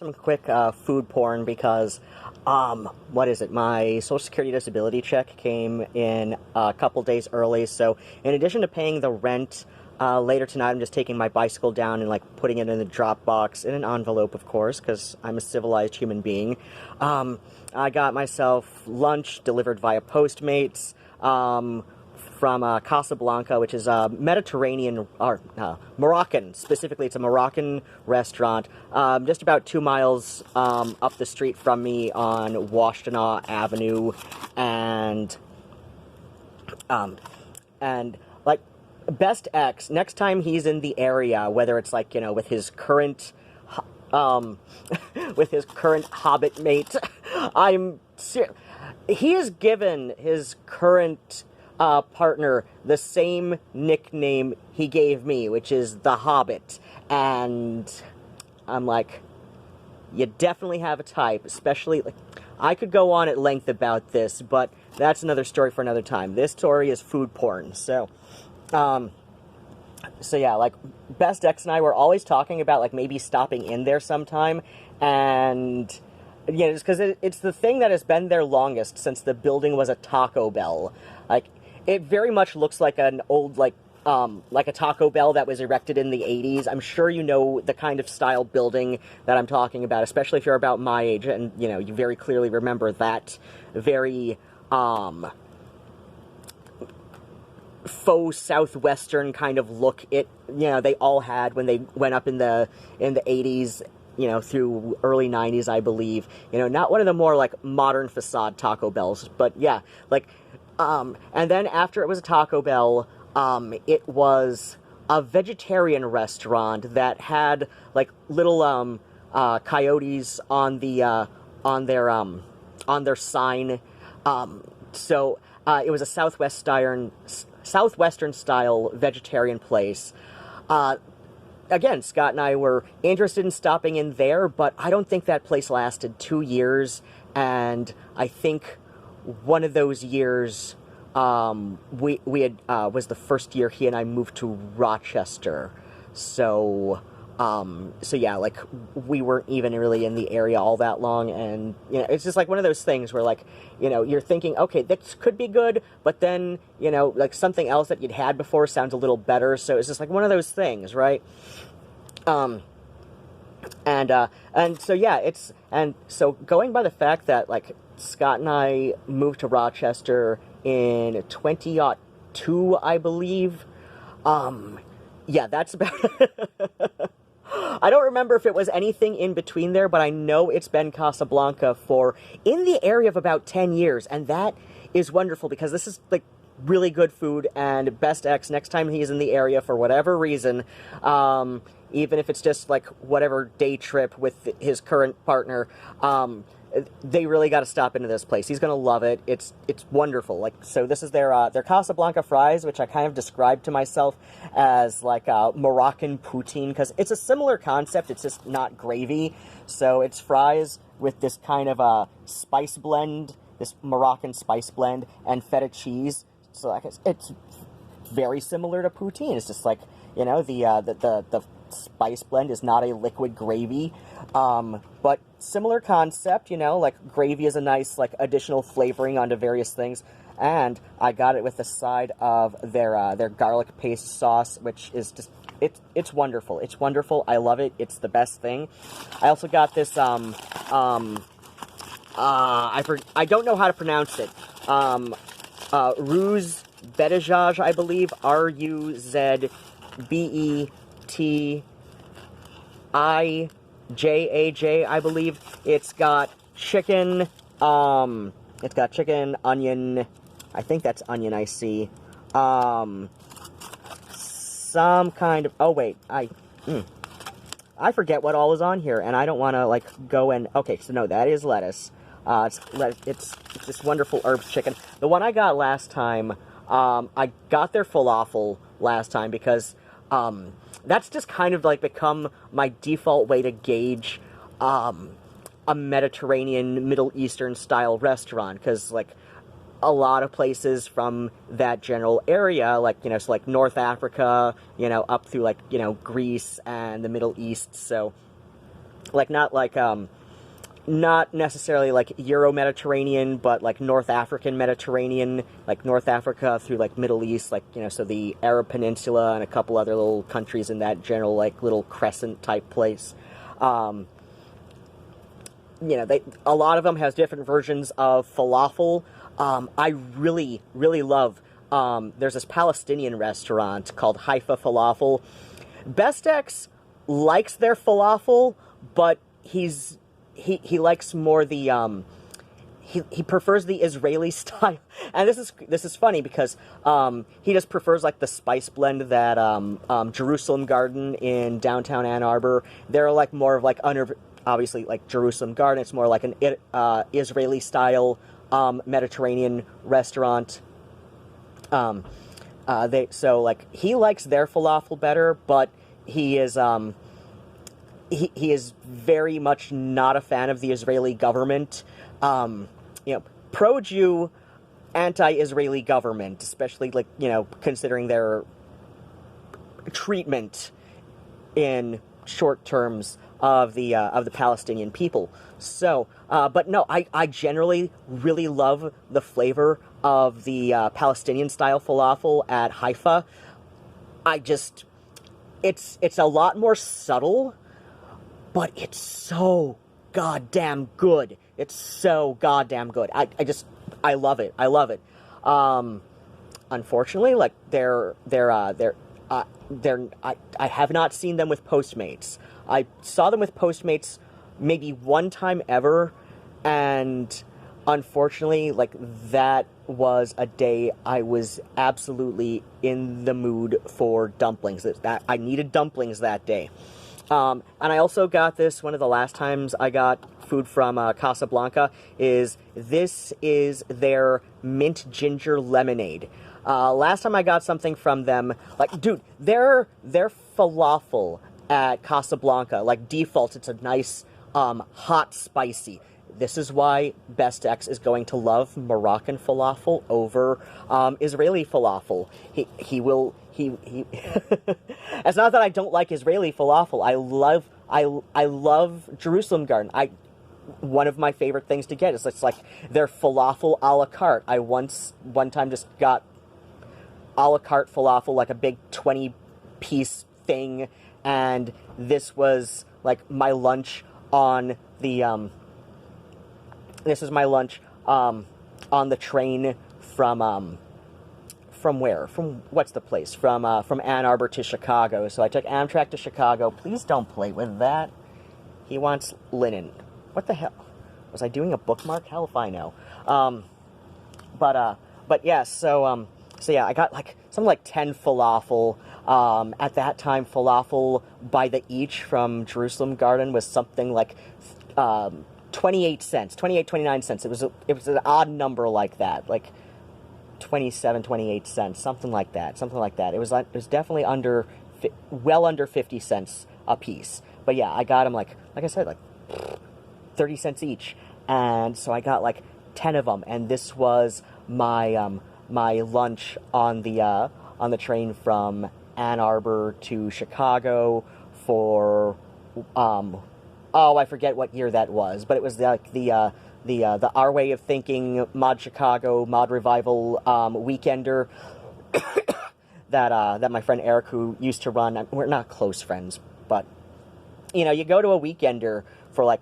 some quick food porn because, what is it? My Social Security disability check came in a couple days early, so in addition to paying the rent, later tonight I'm just taking my bicycle down and, like, putting it in the drop box, in an envelope, of course, because I'm a civilized human being. I got myself lunch delivered via Postmates, from Casablanca, which is a Mediterranean, or Moroccan, specifically. It's a Moroccan restaurant, just about 2 miles up the street from me on Washtenaw Avenue, and like, Best X, next time he's in the area, whether it's, like, you know, with his current, with his current hobbit mate, he has given his current partner the same nickname he gave me, which is the Hobbit, and I'm like, you definitely have a type, especially, like, I could go on at length about this, but that's another story for another time. This story is food porn, so yeah, like, Best X and I were always talking about, like, maybe stopping in there sometime, and, yeah, just because it's the thing that has been there longest since the building was a Taco Bell. Like, it very much looks like an old, like a Taco Bell that was erected in the 80s. I'm sure you know the kind of style building that I'm talking about, especially if you're about my age, and, you know, you very clearly remember that very, faux southwestern kind of look they all had when they went up in the 80s, you know, through early 90s, I believe. You know, not one of the more, like, modern facade Taco Bells, but yeah, like, and then after it was a Taco Bell, it was a vegetarian restaurant that had, like, little, coyotes on the, on their sign. So, it was a Southwestern style vegetarian place. Again, Scott and I were interested in stopping in there, but I don't think that place lasted 2 years, and I think one of those years, we had, was the first year he and I moved to Rochester, so yeah, like, we weren't even really in the area all that long, and, you know, it's just, like, one of those things where, like, you know, you're thinking, okay, this could be good, but then, you know, like, something else that you'd had before sounds a little better, so it's just, like, one of those things, right? And so, yeah, so going by the fact that, like, Scott and I moved to Rochester in 2002, I believe, yeah, that's about I don't remember if it was anything in between there, but I know it's been Casablanca for in the area of about 10 years, and that is wonderful because this is, like, really good food, and Best X, next time he's in the area for whatever reason, even if it's just, like, whatever day trip with his current partner, they really got to stop into this place. He's gonna love it. It's wonderful. Like, so this is their Casablanca fries, which I kind of described to myself as, like, Moroccan poutine, because it's a similar concept. It's just not gravy. So it's fries with this kind of spice blend, this Moroccan spice blend, and feta cheese. So, like, it's very similar to poutine. It's just, like, you know, the spice blend is not a liquid gravy, but similar concept, you know, like, gravy is a nice, like, additional flavoring onto various things, and I got it with the side of their garlic paste sauce, which is just, it's wonderful. It's wonderful. I love it. It's the best thing. I also got this, I don't know how to pronounce it, Ruz Bedejaj, I believe, RUZBETIJAJ, I believe. It's got chicken, onion, I think that's onion I see, some kind of, oh wait, I forget what all is on here, and I don't want to, like, go and, okay, so no, that is lettuce. It's this wonderful herb chicken. The one I got last time, I got their falafel last time because, that's just kind of, like, become my default way to gauge, a Mediterranean, Middle Eastern style restaurant, because, like, a lot of places from that general area, like, you know, so, like, North Africa, you know, up through, like, you know, Greece and the Middle East, so, like not necessarily like Euro-Mediterranean, but like North African Mediterranean, like North Africa through like Middle East, like, you know, so the Arab Peninsula and a couple other little countries in that general like little crescent type place. You know, a lot of them has different versions of falafel. I really, really love, there's this Palestinian restaurant called Haifa Falafel. Bestex likes their falafel, but he likes more the, he prefers the Israeli style. And this is funny because, he just prefers like the spice blend that, Jerusalem Garden in downtown Ann Arbor. They're like more of like obviously like Jerusalem Garden. It's more like an, Israeli style, Mediterranean restaurant. So like he likes their falafel better, but he is he is very much not a fan of the Israeli government. You know, pro-Jew, anti-Israeli government, especially like, you know, considering their treatment in short terms of the Palestinian people. So, but no, I generally really love the flavor of the Palestinian-style falafel at Haifa. It's a lot more subtle, but it's so goddamn good. It's so goddamn good. I love it. I love it. Unfortunately, like I have not seen them with Postmates. I saw them with Postmates maybe one time ever, and unfortunately, like, that was a day I was absolutely in the mood for dumplings. I needed dumplings that day. And I also got this, one of the last times I got food from Casablanca, this is their mint ginger lemonade. Last time I got something from them, like, dude, their falafel at Casablanca, like, default, it's a nice, hot, spicy. This is why Best X is going to love Moroccan falafel over Israeli falafel. He will. It's not that I don't like Israeli falafel. I love Jerusalem Garden. One of my favorite things to get is it's like their falafel a la carte. I one time just got a la carte falafel, like a big 20-piece thing, and this was like my lunch on the This is my lunch on the train from where? From what's the place? From Ann Arbor to Chicago. So I took Amtrak to Chicago. Please don't play with that. He wants linen. What the hell? Was I doing a bookmark? Hell if I know. But yeah. So yeah, I got like something like 10 falafel. At that time, falafel by the each from Jerusalem Garden was something like 28 cents, 29 cents. It was an odd number like that, like 27, 28 cents, something like that. It was definitely well under 50 cents a piece. But yeah, I got them like I said, like 30 cents each, and so I got like 10 of them, and this was my my lunch on the train from Ann Arbor to Chicago for oh, I forget what year that was, but it was like the Our Way of Thinking Mod Chicago Mod Revival weekender that my friend Eric, who used to run, we're not close friends, but you know, you go to a weekender for like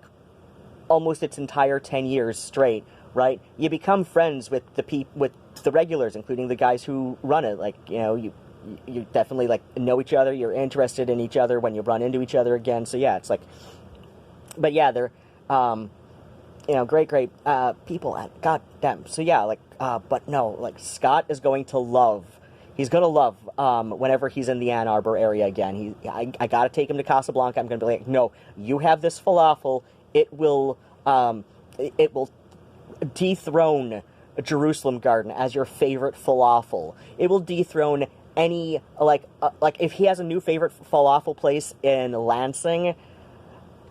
almost its entire 10 years straight, right? You become friends with the regulars, including the guys who run it. Like, you know, you definitely like know each other. You're interested in each other when you run into each other again. So yeah, it's like. But yeah, they're, you know, great people. God damn. So yeah, like, but no, like, Scott is going to love. He's gonna love whenever he's in the Ann Arbor area again. I gotta take him to Casablanca. I'm gonna be like, no, you have this falafel. It will dethrone Jerusalem Garden as your favorite falafel. It will dethrone any like if he has a new favorite falafel place in Lansing.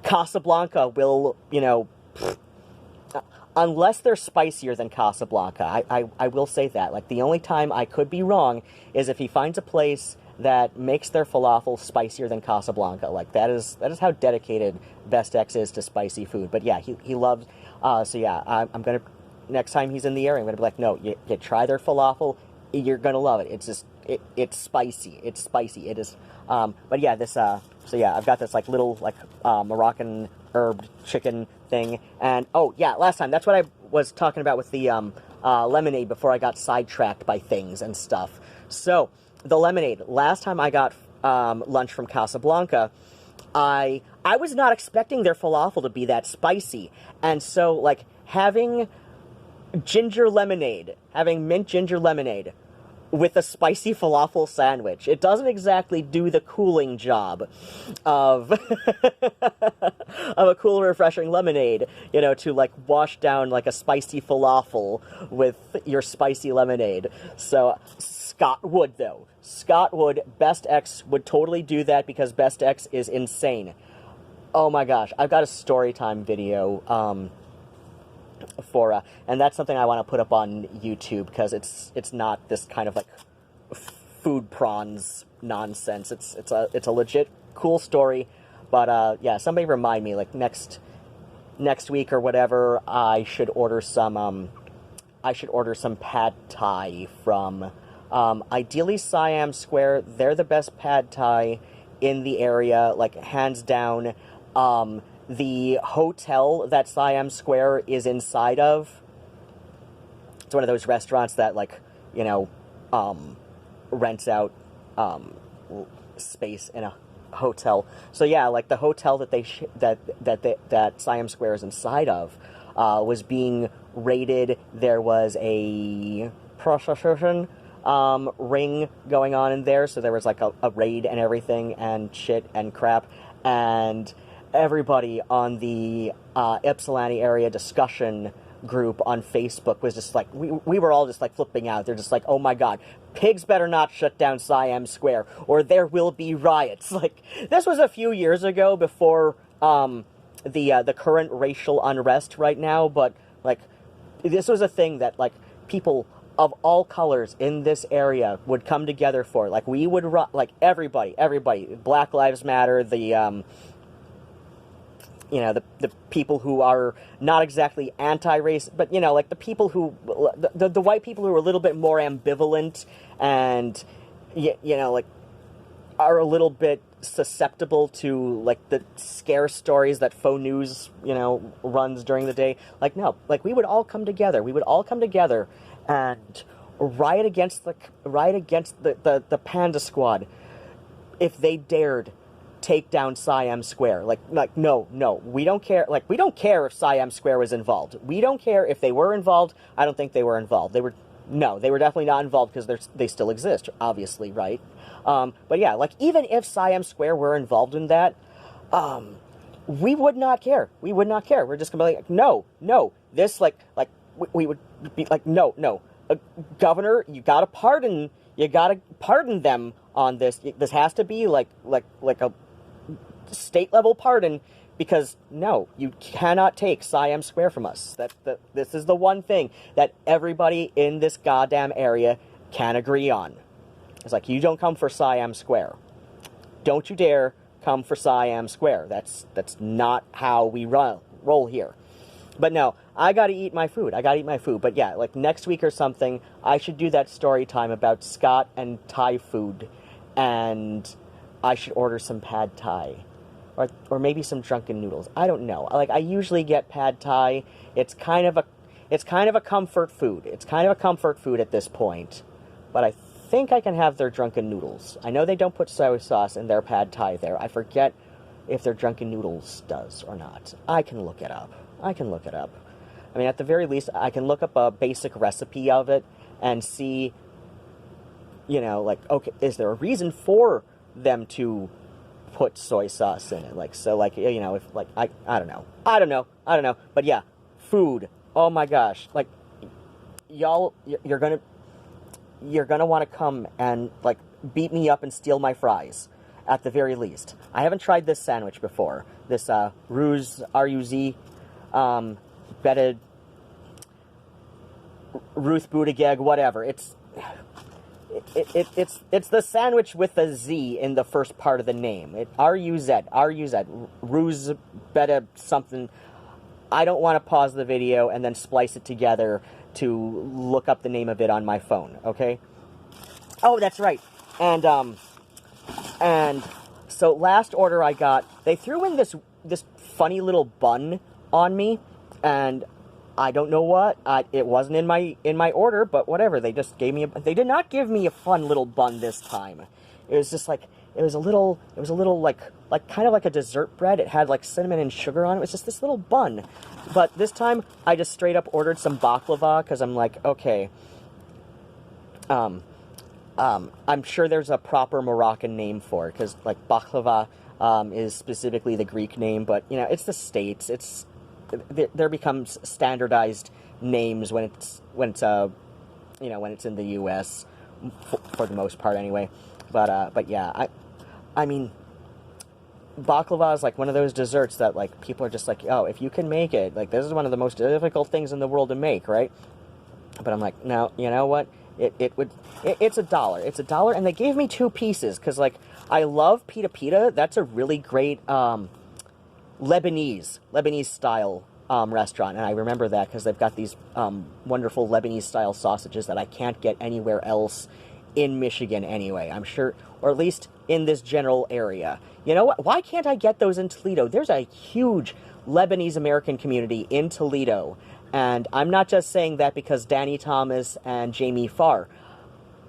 Casablanca will, you know, unless they're spicier than Casablanca, I will say that. Like, the only time I could be wrong is if he finds a place that makes their falafel spicier than Casablanca. Like, that is how dedicated Best X is to spicy food. But yeah, he loves, so yeah, I'm gonna, next time he's in the area, I'm gonna be like, no, you try their falafel, you're gonna love it. It's just, it's spicy. It's spicy. It is, but yeah, this, so yeah, I've got this, like, little, like, Moroccan herb chicken thing, and, oh, yeah, last time, that's what I was talking about with the, lemonade before I got sidetracked by things and stuff. So, the lemonade, last time I got, lunch from Casablanca, I was not expecting their falafel to be that spicy, and so, like, having mint ginger lemonade with a spicy falafel sandwich, it doesn't exactly do the cooling job of of a cool, refreshing lemonade, you know, to, like, wash down, like, a spicy falafel with your spicy lemonade. So, Scott would, though. Scott would. Best X would totally do that because Best X is insane. Oh my gosh, I've got a story time video, and that's something I want to put up on YouTube, because it's not this kind of, like, food prawns nonsense. It's a legit cool story, but yeah, somebody remind me, like, next week or whatever, I should order some pad thai from ideally Siam Square. They're the best pad thai in the area, like, hands down. The hotel that Siam Square is inside of, it's one of those restaurants that, like, you know, rents out space in a hotel. So yeah, like, the hotel that that Siam Square is inside of was being raided. There was a prostitution ring going on in there, so there was, like, a raid and everything and shit and crap, and everybody on the Ypsilanti area discussion group on Facebook was just like, we were all just, like, flipping out. They're just like, oh my god, pigs better not shut down Siam Square, or there will be riots. Like, this was a few years ago, before the current racial unrest right now, but, like, this was a thing that, like, people of all colors in this area would come together for. Like, we would, like, everybody, Black Lives Matter, the you know, the people who are not exactly anti-race, but, you know, like, the people who, the white people who are a little bit more ambivalent and, you know, like, are a little bit susceptible to, like, the scare stories that faux news, you know, runs during the day. Like, no, like, we would all come together. We would all come together and riot against the Panda Squad if they dared take down Siam Square. Like, no, we don't care. Like, we don't care if Siam Square was involved. We don't care if they were involved. I don't think they were involved. They were definitely not involved, because they still exist, obviously, right? But yeah, like, even if Siam Square were involved in that, we would not care. We would not care. We're just gonna be like, no, this, we would be like, no, Governor, you gotta pardon them on this. This has to be like a state level pardon, because no, you cannot take Siam Square from us. This is the one thing that everybody in this goddamn area can agree on. It's like, you don't come for Siam Square. Don't you dare come for Siam Square. That's not how we roll here. But no, I gotta eat my food. But yeah, like, next week or something, I should do that story time about Scott and Thai food, and I should order some pad Thai. Or maybe some drunken noodles. I don't know. Like, I usually get pad Thai. It's kind of a comfort food. It's kind of a comfort food at this point. But I think I can have their drunken noodles. I know they don't put soy sauce in their pad Thai there. I forget if their drunken noodles does or not. I can look it up. I mean, at the very least, I can look up a basic recipe of it and see, you know, like, okay, is there a reason for them to put soy sauce in it? Like, so, like, you know, if, like, I don't know. But yeah, food. Oh my gosh. Like, y'all, you're gonna want to come and, like, beat me up and steal my fries, at the very least. I haven't tried this sandwich before. This, R-U-Z, bedded Ruth Buttigieg, whatever. it's the sandwich with a Z in the first part of the name. R-U-Z, Ruz Beta something. I don't want to pause the video and then splice it together to look up the name of it on my phone, okay? Oh, that's right. And so last order I got, they threw in this funny little bun on me, and I don't know what. It wasn't in my order, but whatever. They just gave me they did not give me a fun little bun this time. It was just like it was a little like kind of like a dessert bread. It had like cinnamon and sugar on it. It was just this little bun. But this time I just straight up ordered some baklava because I'm like, okay. I'm sure there's a proper Moroccan name for it because like baklava is specifically the Greek name, but you know, it's the States. There becomes standardized names when it's you know, when it's in the U.S. for the most part anyway. But yeah, I mean, baklava is like one of those desserts that like people are just like, oh, if you can make it, like this is one of the most difficult things in the world to make, right? But I'm like, no, you know what? It's $1. It's $1, and they gave me 2 pieces because like I love Pita. That's a really great Lebanese style restaurant, and I remember that because they've got these wonderful Lebanese style sausages that I can't get anywhere else in Michigan anyway. I'm sure, or at least in this general area. You know what? Why can't I get those in Toledo? There's a huge Lebanese American community in Toledo, and I'm not just saying that because Danny Thomas and Jamie Farr.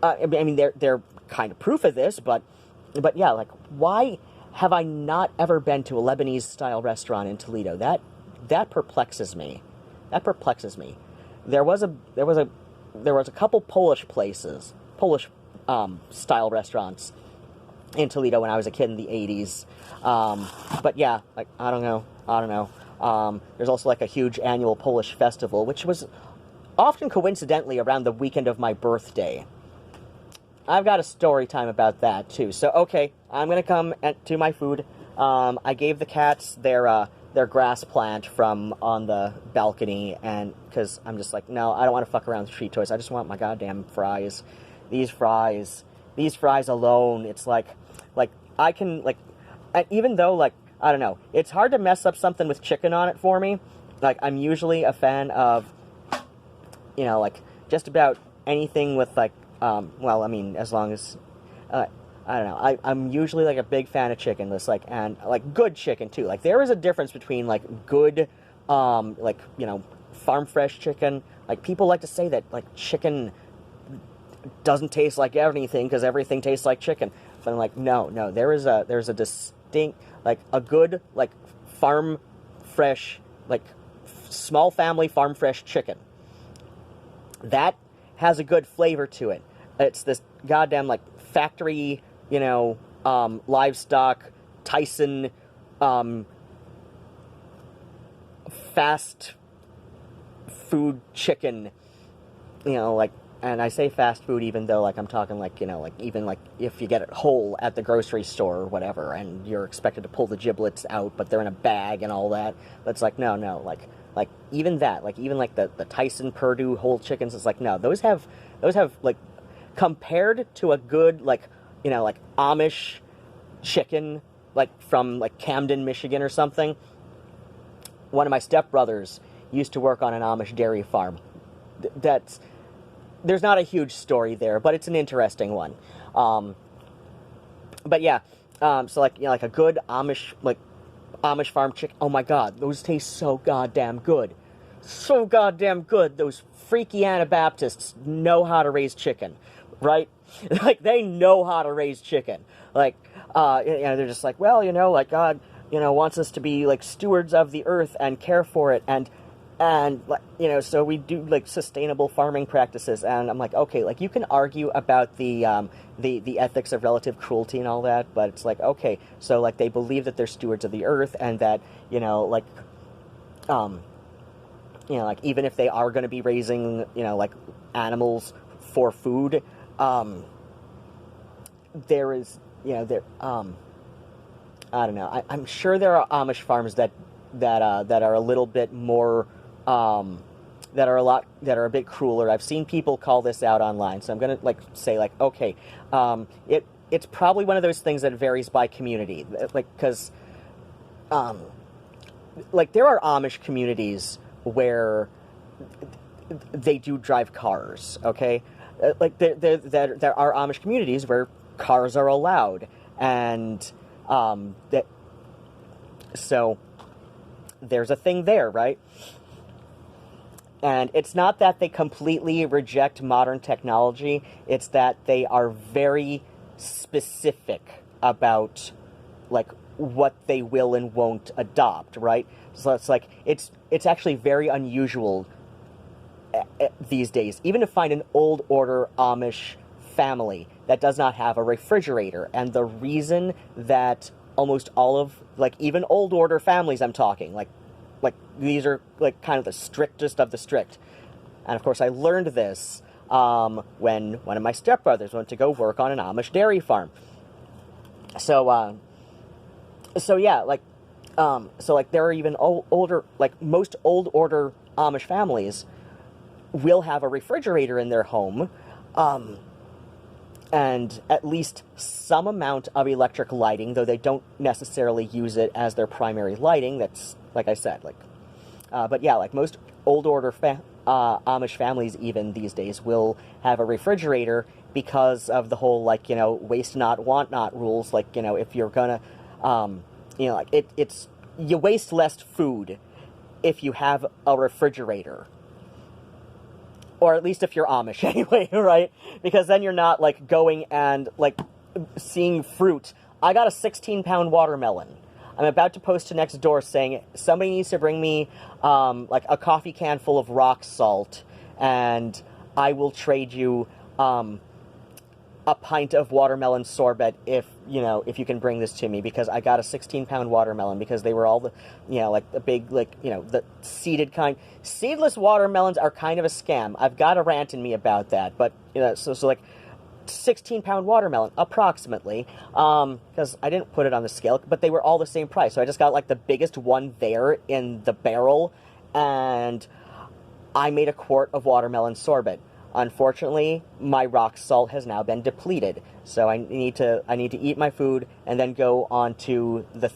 I mean, they're kind of proof of this, but yeah, like why have I not ever been to a Lebanese-style restaurant in Toledo? That perplexes me. That perplexes me. There was a couple Polish places, style restaurants in Toledo when I was a kid in the 80s. But yeah, like I don't know. There's also like a huge annual Polish festival, which was often coincidentally around the weekend of my birthday. I've got a story time about that, too. So, okay, I'm going to come to my food. I gave the cats their grass plant from on the balcony, and because I'm just like, no, I don't want to fuck around with street toys. I just want my goddamn fries. These fries alone, it's like I can, like, even though, like, I don't know, it's hard to mess up something with chicken on it for me. Like, I'm usually a fan of, you know, like, just about anything with, like, well, I mean, as long as, I don't know, I'm usually, like, a big fan of chicken, this, like, and, like, good chicken, too. Like, there is a difference between, like, good, like, you know, farm-fresh chicken. Like, people like to say that, like, chicken doesn't taste like anything because everything tastes like chicken. But I'm like, no, there's a distinct, like, a good, like, farm-fresh, like, small family farm-fresh chicken. That has a good flavor to it. It's this goddamn, like, factory, you know, livestock, Tyson, fast food chicken, you know, like, and I say fast food even though, like, I'm talking, like, you know, like, even, like, if you get it whole at the grocery store or whatever, and you're expected to pull the giblets out, but they're in a bag and all that, but it's like, no, like, even that, like, even, like, the Tyson Purdue whole chickens, it's like, no, those have, like, compared to a good, like, you know, like, Amish chicken, like, from, like, Camden, Michigan or something. One of my stepbrothers used to work on an Amish dairy farm. There's not a huge story there, but it's an interesting one. But yeah, so, like, you know, like, a good Amish farm chicken, oh my god, those taste so goddamn good. So goddamn good. Those freaky Anabaptists know how to raise chicken, right? Like, they know how to raise chicken. Like, you know, they're just like, well, you know, like, God, you know, wants us to be, like, stewards of the earth and care for it, and, you know, so we do, like, sustainable farming practices, and I'm like, okay, like, you can argue about the ethics of relative cruelty and all that, but it's like, okay, so, like, they believe that they're stewards of the earth, and that, you know, like, you know, like, even if they are going to be raising, you know, like, animals for food, there is, you know, there, I don't know, I'm sure there are Amish farms that are a little bit more, that are a bit crueler. I've seen people call this out online, so I'm gonna like say like, okay, it's probably one of those things that varies by community, like because like there are Amish communities where they do drive cars, okay? Like there are Amish communities where cars are allowed, and so there's a thing there, right? And it's not that they completely reject modern technology, it's that they are very specific about, like, what they will and won't adopt, right? So it's like, it's actually very unusual these days, even to find an old order Amish family that does not have a refrigerator. And the reason that almost all of, like, even old order families I'm talking, like these are like kind of the strictest of the strict. And of course I learned this when one of my stepbrothers went to go work on an Amish dairy farm. So yeah, like there are even older, like most old order Amish families will have a refrigerator in their home, and at least some amount of electric lighting, though they don't necessarily use it as their primary lighting. That's, like I said, like, but yeah, like most old order Amish families even these days will have a refrigerator because of the whole, like, you know, waste not, want not rules. Like, you know, if you're gonna, you know, like it's you waste less food if you have a refrigerator. Or at least if you're Amish, anyway, right? Because then you're not, like, going and, like, seeing fruit. I got a 16-pound watermelon. I'm about to post to next door saying, somebody needs to bring me, like, a coffee can full of rock salt, and I will trade you, a pint of watermelon sorbet if you can bring this to me, because I got a 16-pound watermelon, because they were all the, you know, like the big, like, you know, the seeded kind. Seedless watermelons are kind of a scam. I've got a rant in me about that, but, you know, so like 16-pound watermelon, approximately, because I didn't put it on the scale, but they were all the same price, so I just got, like, the biggest one there in the barrel, and I made a quart of watermelon sorbet. Unfortunately, my rock salt has now been depleted, so I need to eat my food and then go on to the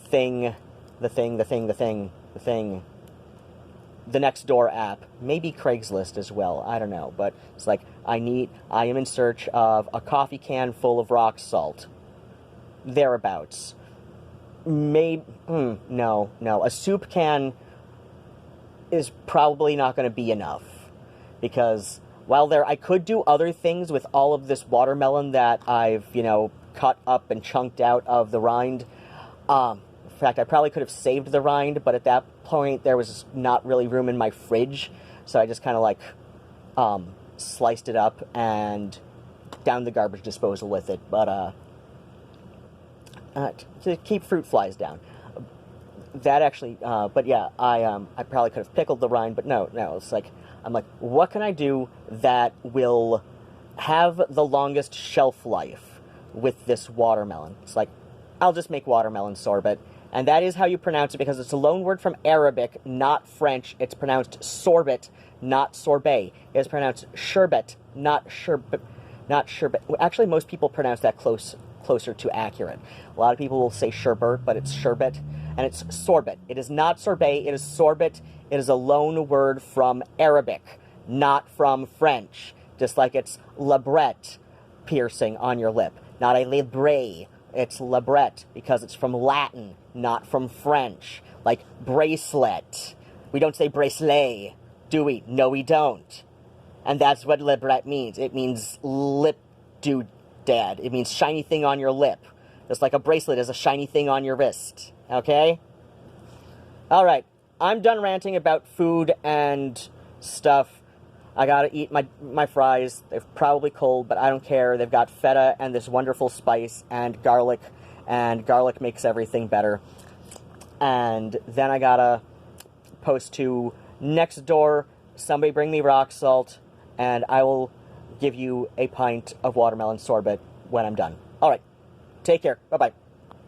next door app, maybe Craigslist as well, I don't know, but it's like, I am in search of a coffee can full of rock salt. Thereabouts. No, a soup can is probably not going to be enough, because while I could do other things with all of this watermelon that I've, you know, cut up and chunked out of the rind. In fact, I probably could have saved the rind, but at that point there was not really room in my fridge, so I just kind of, like, sliced it up and down the garbage disposal with it. But to keep fruit flies down. That actually, but yeah, I probably could have pickled the rind, but no, it's like, I'm like, what can I do that will have the longest shelf life with this watermelon? It's like, I'll just make watermelon sorbet. And that is how you pronounce it, because it's a loan word from Arabic, not French. It's pronounced sorbet, not sorbet. It's pronounced sherbet, not sherbet. Actually, most people pronounce that closer to accurate. A lot of people will say sherbet, but it's sherbet. And it's sorbet. It is not sorbet, it is sorbet. It is a loan word from Arabic, not from French. Just like it's labret, piercing on your lip. Not a libre, it's labret, because it's from Latin, not from French. Like bracelet. We don't say bracelet, do we? No, we don't. And that's what libret means. It means lip doodad. It means shiny thing on your lip. Just like a bracelet is a shiny thing on your wrist. Okay? Alright, I'm done ranting about food and stuff. I gotta eat my fries. They're probably cold, but I don't care. They've got feta and this wonderful spice and garlic makes everything better. And then I gotta post to next door, somebody bring me rock salt, and I will give you a pint of watermelon sorbet when I'm done. Alright, take care. Bye-bye.